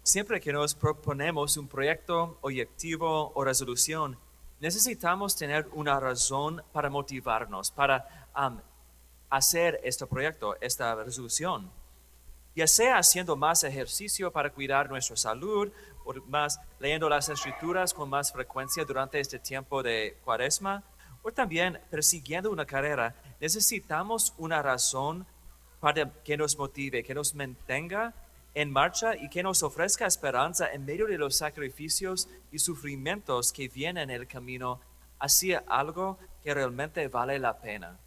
siempre que nos proponemos un proyecto, objetivo o resolución, necesitamos tener una razón para motivarnos, para hacer este proyecto, esta resolución. Ya sea haciendo más ejercicio para cuidar nuestra salud, o más leyendo las escrituras con más frecuencia durante este tiempo de Cuaresma, o también persiguiendo una carrera, necesitamos una razón para que nos motive, que nos mantenga en marcha y que nos ofrezca esperanza en medio de los sacrificios y sufrimientos que vienen en el camino hacia algo que realmente vale la pena.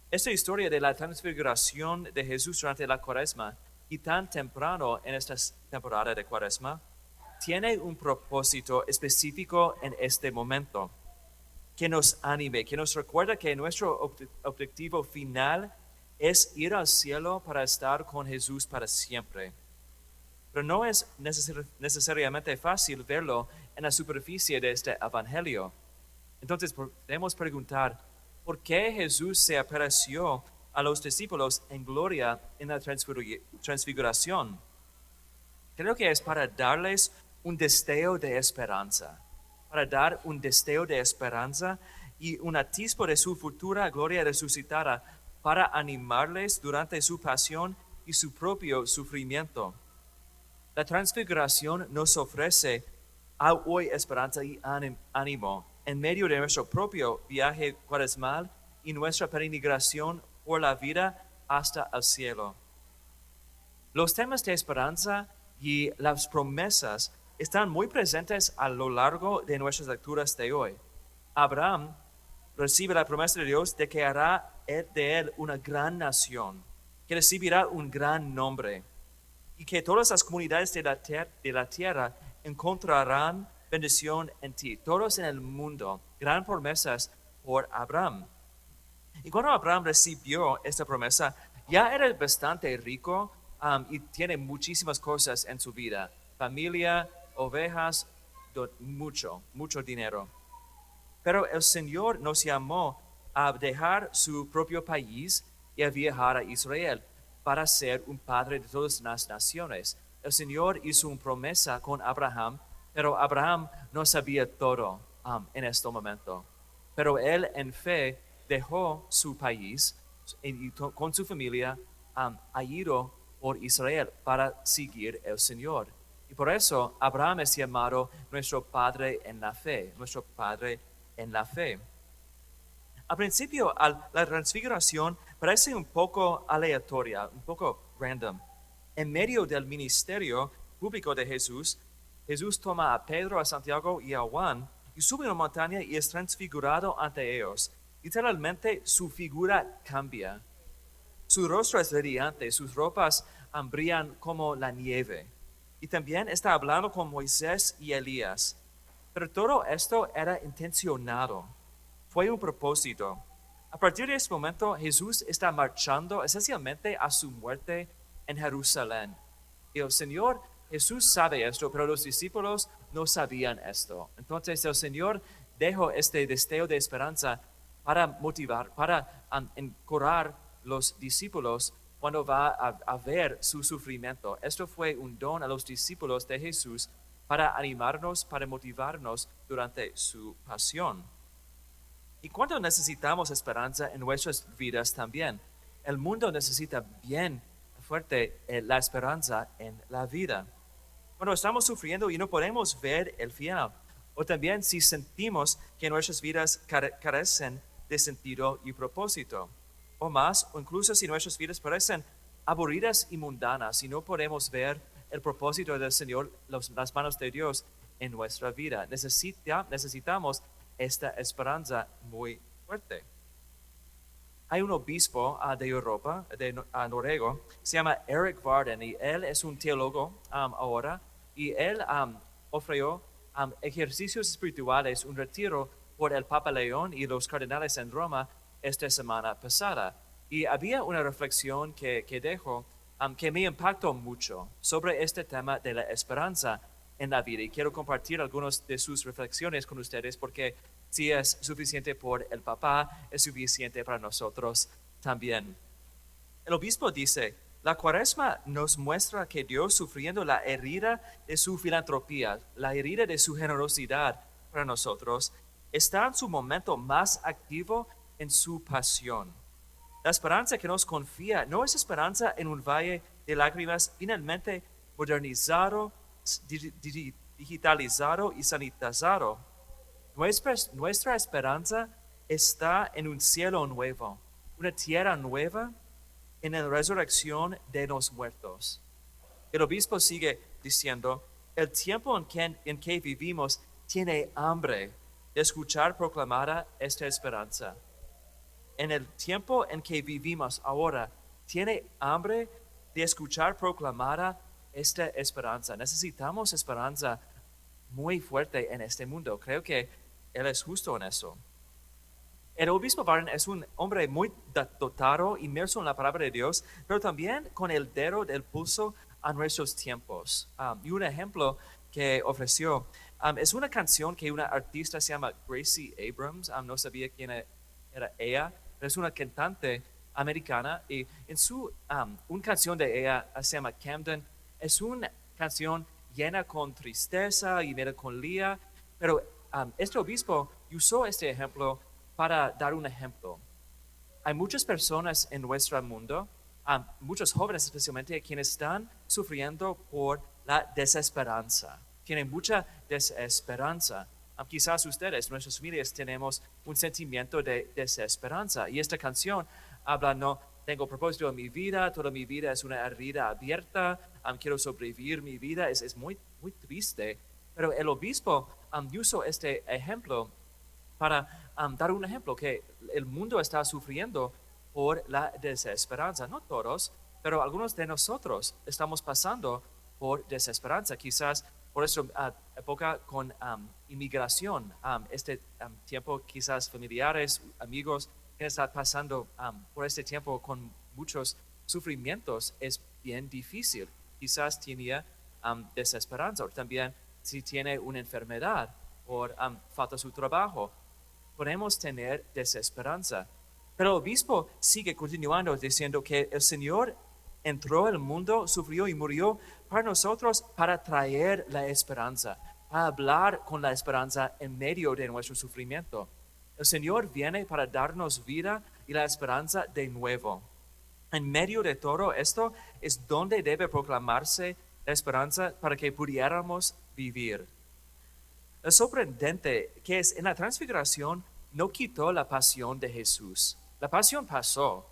Esta historia de la transfiguración de Jesús durante la Cuaresma y tan temprano en esta temporada de Cuaresma tiene un propósito específico en este momento, que nos anime, que nos recuerda que nuestro objetivo final es ir al cielo para estar con Jesús para siempre. Pero no es necesariamente fácil verlo en la superficie de este evangelio. Entonces podemos preguntar, ¿por qué Jesús se apareció a los discípulos en gloria en la transfiguración? Creo que es para darles un destello de esperanza, para dar un destello de esperanza y un atisbo de su futura gloria resucitada para animarles durante su pasión y su propio sufrimiento. La transfiguración nos ofrece hoy esperanza y ánimo en medio de nuestro propio viaje cuaresmal y nuestra peregrinación por la vida hasta el cielo. Los temas de esperanza y las promesas están muy presentes a lo largo de nuestras lecturas de hoy. Abraham recibe la promesa de Dios de que hará de él una gran nación, que recibirá un gran nombre y que todas las comunidades de la tierra encontrarán bendición en ti. Todos en el mundo, gran promesas por Abraham. Y cuando Abraham recibió esta promesa, ya era bastante rico y tiene muchísimas cosas en su vida. Familia, ovejas, mucho dinero. Pero el Señor nos llamó a dejar su propio país y a viajar a Israel para ser un padre de todas las naciones. El Señor hizo una promesa con Abraham, pero Abraham no sabía todo en este momento. Pero él en fe dejó su país y con su familia ha ido por Israel para seguir el Señor. Y por eso Abraham es llamado nuestro Padre en la fe, nuestro Padre en la fe. Al principio, la transfiguración parece un poco aleatoria, un poco random. En medio del ministerio público de Jesús, Jesús toma a Pedro, a Santiago y a Juan y sube a una montaña y es transfigurado ante ellos. Literalmente su figura cambia. Su rostro es radiante, sus ropas brillan como la nieve. Y también está hablando con Moisés y Elías. Pero todo esto era intencionado. Fue un propósito. A partir de este momento, Jesús está marchando esencialmente a su muerte en Jerusalén. Y el Señor Jesús sabe esto, pero los discípulos no sabían esto. Entonces el Señor dejó este destello de esperanza para motivar, para encorar los discípulos cuando va a ver su sufrimiento. Esto fue un don a los discípulos de Jesús para animarnos, para motivarnos durante su pasión. Y cuando necesitamos esperanza en nuestras vidas también, el mundo necesita bien fuerte la esperanza en la vida. Cuando estamos sufriendo y no podemos ver el final, o también si sentimos que nuestras vidas carecen de sentido y propósito, o más, o incluso si nuestras vidas parecen aburridas y mundanas y no podemos ver el propósito del Señor, las manos de Dios en nuestra vida. Necesitamos esta esperanza muy fuerte. Hay un obispo de Europa, de Noruego, se llama Eric Varden, y él es un teólogo ahora, y él ofreció ejercicios espirituales, un retiro por el Papa León y los cardenales en Roma esta semana pasada. Y había una reflexión que dejó que me impactó mucho sobre este tema de la esperanza en la vida. Y quiero compartir algunas de sus reflexiones con ustedes porque si es suficiente por el Papa, es suficiente para nosotros también. El obispo dice, La Cuaresma nos muestra que Dios, sufriendo la herida de su filantropía, la herida de su generosidad para nosotros, está en su momento más activo en su pasión. La esperanza que nos confía no es esperanza en un valle de lágrimas finalmente modernizado, digitalizado y sanitizado. Nuestra esperanza está en un cielo nuevo, una tierra nueva, en la resurrección de los muertos. El obispo sigue diciendo, el tiempo en que vivimos tiene hambre de escuchar proclamada esta esperanza. En el tiempo en que vivimos ahora, tiene hambre de escuchar proclamada esta esperanza. Necesitamos esperanza muy fuerte en este mundo. Creo que él es justo en eso. El obispo Barron es un hombre muy dotado, inmerso en la palabra de Dios, pero también con el dedo del pulso a nuestros tiempos. Y un ejemplo que ofreció es una canción que una artista se llama Gracie Abrams. No sabía quién era ella, pero es una cantante americana y en una canción de ella se llama Camden. Es una canción llena con tristeza y melancolía, pero este obispo usó este ejemplo para dar un ejemplo. Hay muchas personas en nuestro mundo, muchos jóvenes especialmente, quienes están sufriendo por la desesperanza. Tienen mucha desesperanza. Quizás ustedes, nuestras familias, tenemos un sentimiento de desesperanza. Y esta canción habla, no tengo propósito en mi vida, toda mi vida es una herida abierta, quiero sobrevivir mi vida, es muy, muy triste. Pero el obispo usó este ejemplo para dar un ejemplo que el mundo está sufriendo por la desesperanza. No todos, pero algunos de nosotros estamos pasando por desesperanza. Quizás por esta época con inmigración, tiempo quizás familiares, amigos que están pasando por este tiempo con muchos sufrimientos es bien difícil. Quizás tenía desesperanza o también si tiene una enfermedad o falta su trabajo podemos tener desesperanza. Pero el obispo sigue continuando diciendo que el Señor entró al mundo, sufrió y murió para nosotros para traer la esperanza, para hablar con la esperanza en medio de nuestro sufrimiento. El Señor viene para darnos vida y la esperanza de nuevo. En medio de todo esto es donde debe proclamarse la esperanza para que pudiéramos vivir. Es sorprendente que en la transfiguración no quitó la pasión de Jesús. La pasión pasó,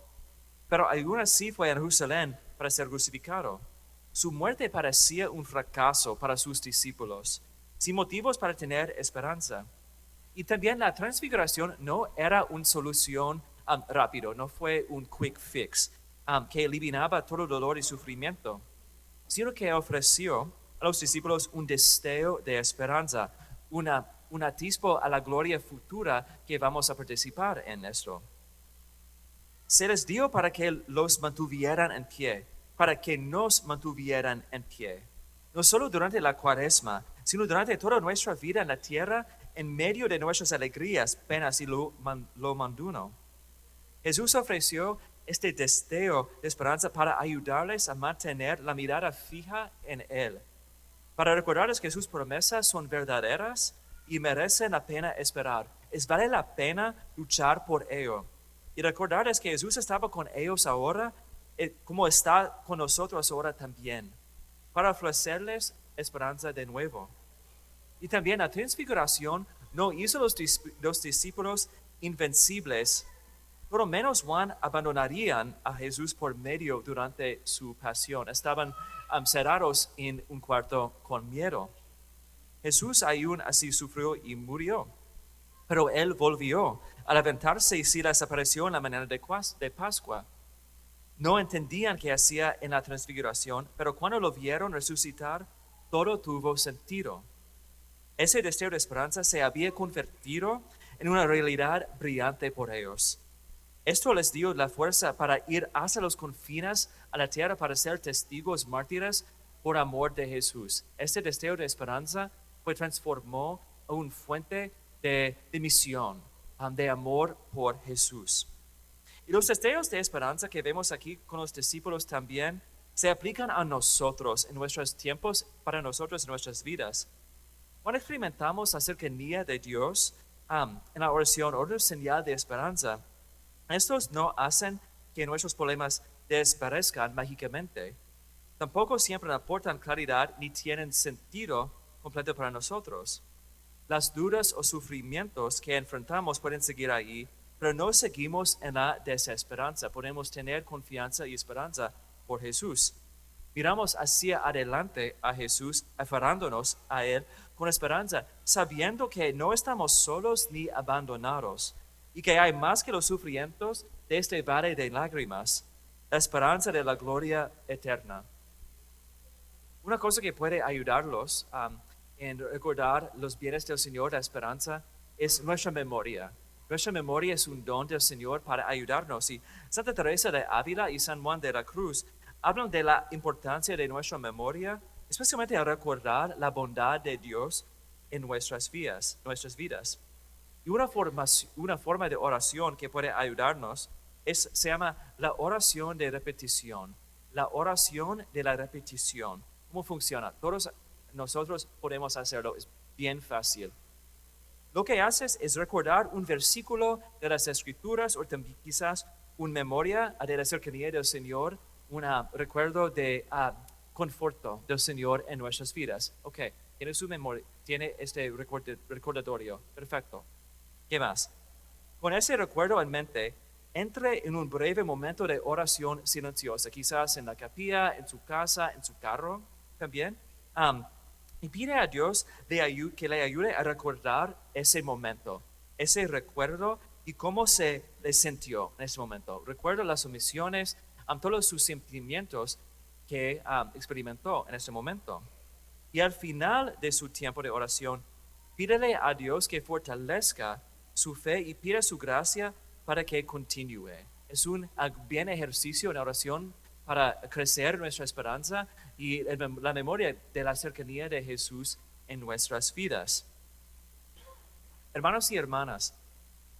pero aún así fue a Jerusalén para ser crucificado. Su muerte parecía un fracaso para sus discípulos, sin motivos para tener esperanza. Y también la transfiguración no era una solución rápido, no fue un quick fix que eliminaba todo dolor y sufrimiento, sino que ofreció a los discípulos un destello de esperanza, un atisbo a la gloria futura que vamos a participar en esto. Se les dio para que los mantuvieran en pie, para que nos mantuvieran en pie. No solo durante la Cuaresma, sino durante toda nuestra vida en la tierra, en medio de nuestras alegrías, penas y lo manduno. Jesús ofreció este destello de esperanza para ayudarles a mantener la mirada fija en Él, para recordarles que sus promesas son verdaderas y merecen la pena esperar. Vale la pena luchar por ello. Y recordarles que Jesús estaba con ellos ahora, como está con nosotros ahora también, para ofrecerles esperanza de nuevo. Y también la transfiguración no hizo los discípulos invencibles. Por lo menos Juan abandonarían a Jesús por medio durante su pasión. Estaban cerrados en un cuarto con miedo. Jesús aún así sufrió y murió, pero él volvió a levantarse y se les apareció en la mañana de Pascua. No entendían qué hacía en la transfiguración, pero cuando lo vieron resucitar, todo tuvo sentido. Ese deseo de esperanza se había convertido en una realidad brillante por ellos. Esto les dio la fuerza para ir hasta los confines a la tierra para ser testigos mártires por amor de Jesús. Este deseo de esperanza fue transformado en una fuente de misión, de amor por Jesús. Y los deseos de esperanza que vemos aquí con los discípulos también se aplican a nosotros en nuestros tiempos, para nosotros en nuestras vidas. Cuando experimentamos la cercanía de Dios en la oración, otra señal de esperanza, estos no hacen que nuestros problemas desaparezcan mágicamente. Tampoco siempre aportan claridad ni tienen sentido completo para nosotros. Las dudas o sufrimientos que enfrentamos pueden seguir ahí, pero no seguimos en la desesperanza. Podemos tener confianza y esperanza por Jesús. Miramos hacia adelante a Jesús, aferrándonos a Él con esperanza, sabiendo que no estamos solos ni abandonados y que hay más que los sufrimientos de este valle de lágrimas, la esperanza de la gloria eterna. Una cosa que puede ayudarlos en recordar los bienes del Señor, la esperanza, es nuestra memoria. Nuestra memoria es un don del Señor para ayudarnos. Y Santa Teresa de Ávila y San Juan de la Cruz hablan de la importancia de nuestra memoria, especialmente al recordar la bondad de Dios en nuestras vidas. Y una forma de oración que puede ayudarnos se llama la oración de repetición. La oración de la repetición. ¿Cómo funciona? Todos nosotros podemos hacerlo, es bien fácil. Lo que haces es recordar un versículo de las Escrituras o también quizás una memoria de la cercanía del Señor, un recuerdo de conforto del Señor en nuestras vidas. Ok, tiene su memoria, tiene este recordatorio. Perfecto. ¿Qué más? Con ese recuerdo en mente, entre en un breve momento de oración silenciosa, quizás en la capilla, en su casa, en su carro también, y pide a Dios que le ayude a recordar ese momento, ese recuerdo y cómo se le sintió en ese momento. Recuerda las omisiones, todos sus sentimientos que experimentó en ese momento. Y al final de su tiempo de oración, pídele a Dios que fortalezca su fe y pida su gracia para que continúe. Es un bien ejercicio en oración para crecer nuestra esperanza y la memoria de la cercanía de Jesús en nuestras vidas. Hermanos y hermanas,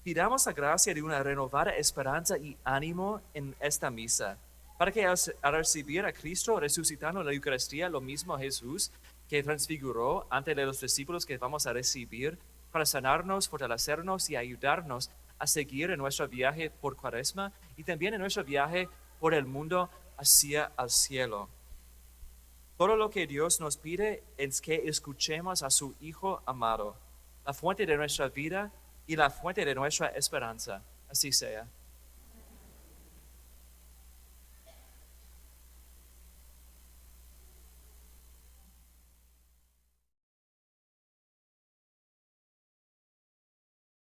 pidamos la gracia de una renovada esperanza y ánimo en esta misa, para que al recibir a Cristo resucitando en la Eucaristía, lo mismo Jesús que transfiguró ante los discípulos que vamos a recibir, para sanarnos, fortalecernos y ayudarnos a seguir en nuestro viaje por Cuaresma y también en nuestro viaje por el mundo hacia el cielo. Todo lo que Dios nos pide es que escuchemos a su Hijo amado, la fuente de nuestra vida y la fuente de nuestra esperanza. Así sea.